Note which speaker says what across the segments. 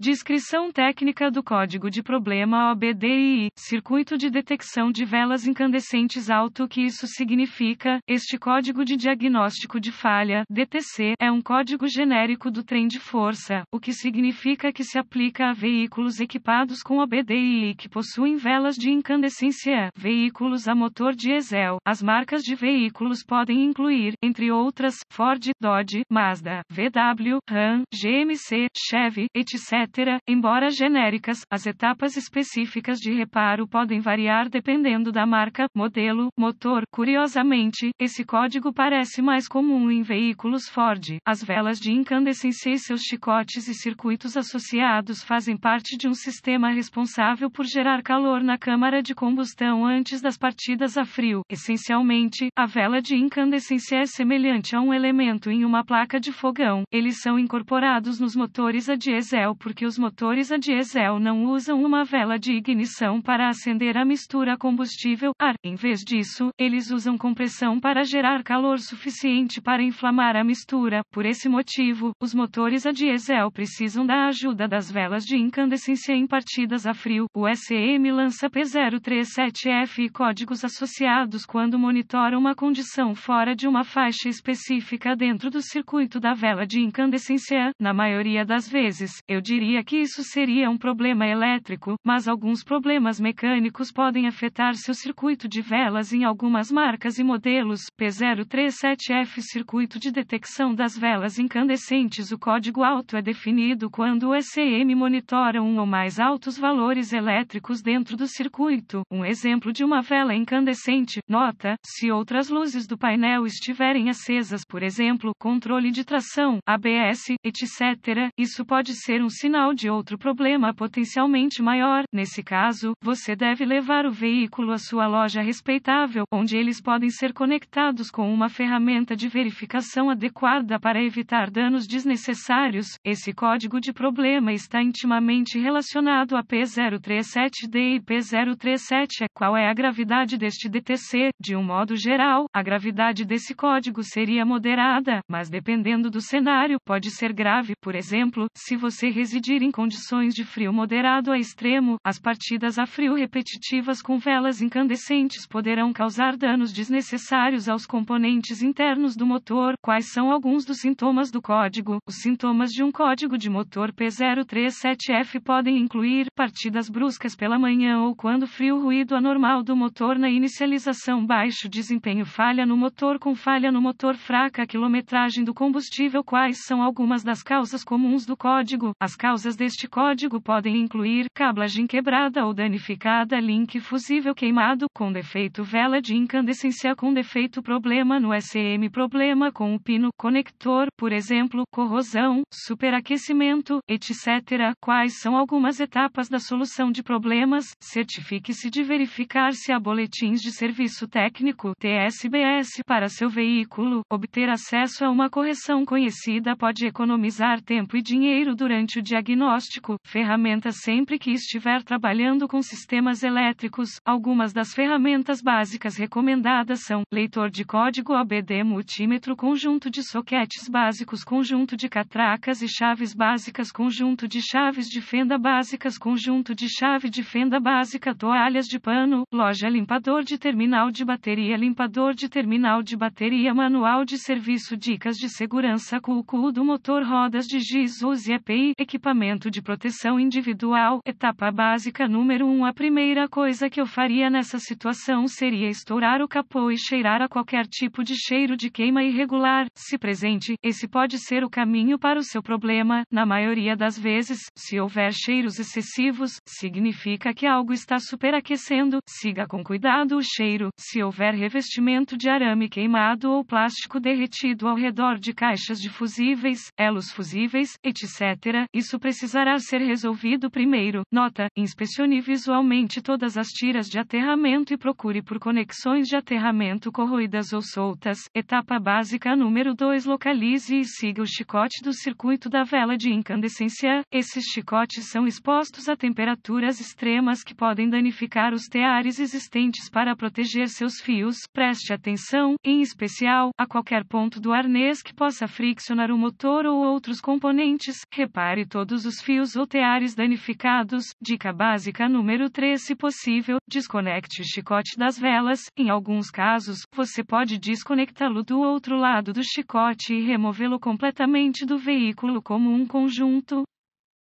Speaker 1: Descrição técnica do código de problema OBDII, circuito de detecção de velas incandescentes alto. O que isso significa? Este código de diagnóstico de falha, DTC, é um código genérico do trem de força, o que significa que se aplica a veículos equipados com OBDII que possuem velas de incandescência, veículos a motor diesel. As marcas de veículos podem incluir, entre outras, Ford, Dodge, Mazda, VW, Ram, GMC, Chevy, etc. Embora genéricas, as etapas específicas de reparo podem variar dependendo da marca, modelo, motor. Curiosamente, esse código parece mais comum em veículos Ford. As velas de incandescência e seus chicotes e circuitos associados fazem parte de um sistema responsável por gerar calor na câmara de combustão antes das partidas a frio. Essencialmente, a vela de incandescência é semelhante a um elemento em uma placa de fogão. Eles são incorporados nos motores a diesel porque os motores a diesel não usam uma vela de ignição para acender a mistura combustível-ar. Em vez disso, eles usam compressão para gerar calor suficiente para inflamar a mistura. Por esse motivo, os motores a diesel precisam da ajuda das velas de incandescência em partidas a frio. O SEM lança P037F e códigos associados quando monitora uma condição fora de uma faixa específica dentro do circuito da vela de incandescência. Na maioria das vezes, eu diria que isso seria um problema elétrico, mas alguns problemas mecânicos podem afetar seu circuito de velas em algumas marcas e modelos. P037F Circuito de detecção das velas incandescentes. O código alto é definido quando o SEM monitora um ou mais altos valores elétricos dentro do circuito. Um exemplo de uma vela incandescente. Nota: se outras luzes do painel estiverem acesas, por exemplo, controle de tração, ABS, etc., isso pode ser um sinal de outro problema potencialmente maior. Nesse caso, você deve levar o veículo à sua loja respeitável, onde eles podem ser conectados com uma ferramenta de verificação adequada para evitar danos desnecessários. Esse código de problema está intimamente relacionado a P037D e P037E. Qual é a gravidade deste DTC? De um modo geral, a gravidade desse código seria moderada, mas dependendo do cenário, pode ser grave. Por exemplo, se você residir em condições de frio moderado a extremo, as partidas a frio repetitivas com velas incandescentes poderão causar danos desnecessários aos componentes internos do motor. Quais são alguns dos sintomas do código? Os sintomas de um código de motor P037F podem incluir partidas bruscas pela manhã ou quando frio, ruído anormal do motor na inicialização, baixo desempenho, falha no motor com falha no motor, fraca quilometragem do combustível. Quais são algumas das causas comuns do código? As causas deste código podem incluir cablagem quebrada ou danificada, link fusível queimado, com defeito, vela de incandescência com defeito, problema no SEM, problema com o pino conector, por exemplo, corrosão, superaquecimento, etc. Quais são algumas etapas da solução de problemas? Certifique-se de verificar se há boletins de serviço técnico, TSBS, para seu veículo. Obter acesso a uma correção conhecida pode economizar tempo e dinheiro durante o diagnóstico. Ferramentas. Sempre que estiver trabalhando com sistemas elétricos, algumas das ferramentas básicas recomendadas são: leitor de código OBD, multímetro, conjunto de soquetes básicos, conjunto de catracas e chaves básicas, conjunto de chaves de fenda básicas, conjunto de chave de fenda básica, toalhas de pano, loja, limpador de terminal de bateria, limpador de terminal de bateria, manual de serviço, dicas de segurança, cálculo do motor, rodas de giz, use EPI, equipamento de proteção individual. Etapa básica número 1. A primeira coisa que eu faria nessa situação seria estourar o capô e cheirar a qualquer tipo de cheiro de queima irregular, se presente. Esse pode ser o caminho para o seu problema. Na maioria das vezes, se houver cheiros excessivos, significa que algo está superaquecendo. Siga com cuidado o cheiro. Se houver revestimento de arame queimado ou plástico derretido ao redor de caixas de fusíveis, elos fusíveis, etc., isso precisará ser resolvido primeiro. Nota: inspecione visualmente todas as tiras de aterramento e procure por conexões de aterramento corroídas ou soltas. Etapa básica número 2. Localize e siga o chicote do circuito da vela de incandescência. Esses chicotes são expostos a temperaturas extremas que podem danificar os teares existentes. Para proteger seus fios, preste atenção, em especial, a qualquer ponto do arnês que possa friccionar o motor ou outros componentes. Repare todo todos os fios ou teares danificados. Dica básica número 3: se possível, desconecte o chicote das velas. Em alguns casos, você pode desconectá-lo do outro lado do chicote e removê-lo completamente do veículo como um conjunto.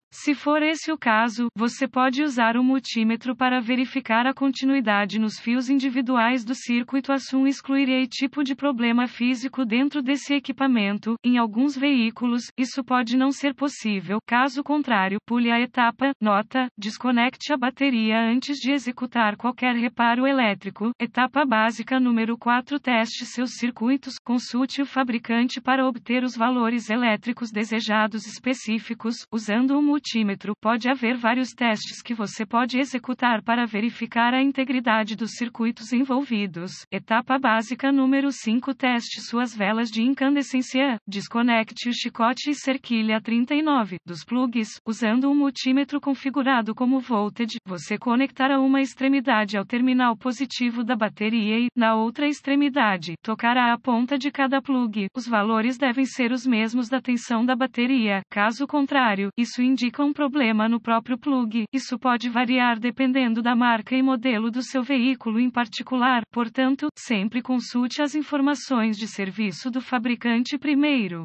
Speaker 1: Se for esse o caso, você pode usar o multímetro para verificar a continuidade nos fios individuais do circuito. Assim excluirei tipo de problema físico dentro desse equipamento. Em alguns veículos, isso pode não ser possível. Caso contrário, pule a etapa. Nota: desconecte a bateria antes de executar qualquer reparo elétrico. Etapa básica número 4: teste seus circuitos. Consulte o fabricante para obter os valores elétricos desejados específicos. Usando o multímetro, pode haver vários testes que você pode executar para verificar a integridade dos circuitos envolvidos. Etapa básica número 5: teste suas velas de incandescência. Desconecte o chicote e cerquilha 39 dos plugs. Usando um multímetro configurado como voltage, você conectará uma extremidade ao terminal positivo da bateria e, na outra extremidade, tocará a ponta de cada plug. Os valores devem ser os mesmos da tensão da bateria. Caso contrário, isso indica um problema no próprio plug. Isso pode variar dependendo da marca e modelo do seu veículo em particular. Portanto, sempre consulte as informações de serviço do fabricante primeiro.